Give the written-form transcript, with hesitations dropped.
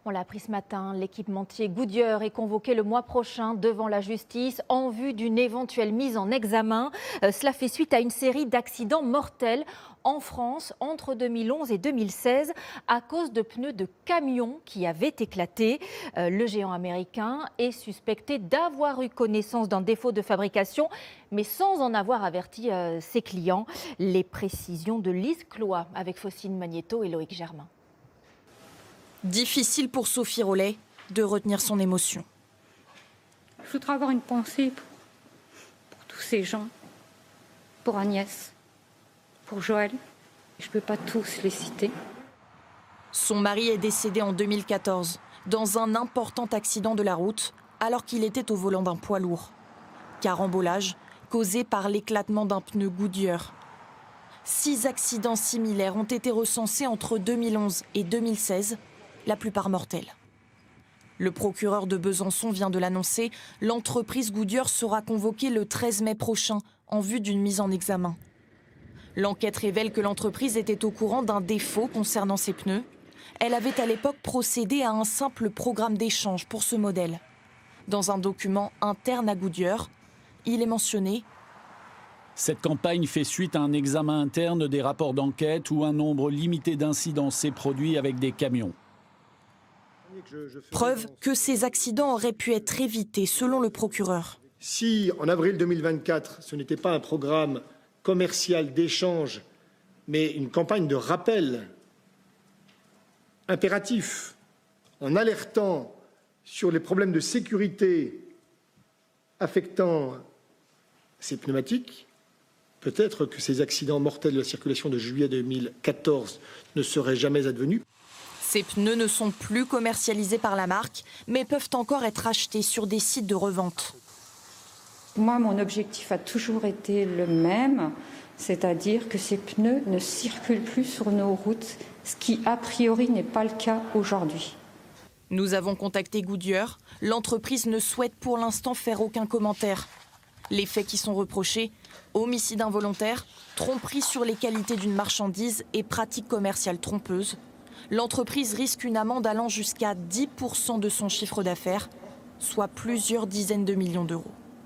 On l'a appris ce matin, l'équipementier Goodyear est convoqué le mois prochain devant la justice en vue d'une éventuelle mise en examen. Cela fait suite à une série d'accidents mortels en France entre 2011 et 2016 à cause de pneus de camions qui avaient éclaté. Le géant américain est suspecté d'avoir eu connaissance d'un défaut de fabrication, mais sans en avoir averti ses clients. Les précisions de Lise Cloy avec Faucine Magnéto et Loïc Germain. Difficile pour Sophie Rollet de retenir son émotion. Je voudrais avoir une pensée pour tous ces gens, pour Agnès, pour Joël. Je ne peux pas tous les citer. Son mari est décédé en 2014 dans un important accident de la route alors qu'il était au volant d'un poids lourd. Carambolage causé par l'éclatement d'un pneu Goodyear. 6 accidents similaires ont été recensés entre 2011 et 2016, la plupart mortels. Le procureur de Besançon vient de l'annoncer, l'entreprise Goodyear sera convoquée le 13 mai prochain en vue d'une mise en examen. L'enquête révèle que l'entreprise était au courant d'un défaut concernant ses pneus. Elle avait à l'époque procédé à un simple programme d'échange pour ce modèle. Dans un document interne à Goodyear, il est mentionné: cette campagne fait suite à un examen interne des rapports d'enquête où un nombre limité d'incidents s'est produit avec des camions. Preuve que ces accidents auraient pu être évités, selon le procureur. Si, en avril 2024, ce n'était pas un programme commercial d'échange, mais une campagne de rappel impératif, en alertant sur les problèmes de sécurité affectant ces pneumatiques, peut-être que ces accidents mortels de la circulation de juillet 2014 ne seraient jamais advenus. Ces pneus ne sont plus commercialisés par la marque, mais peuvent encore être achetés sur des sites de revente. Moi, mon objectif a toujours été le même, c'est-à-dire que ces pneus ne circulent plus sur nos routes, ce qui, a priori, n'est pas le cas aujourd'hui. Nous avons contacté Goodyear. L'entreprise ne souhaite pour l'instant faire aucun commentaire. Les faits qui sont reprochés: homicide involontaire, tromperie sur les qualités d'une marchandise et pratique commerciale trompeuse. L'entreprise risque une amende allant jusqu'à 10% de son chiffre d'affaires, soit plusieurs dizaines de millions d'euros.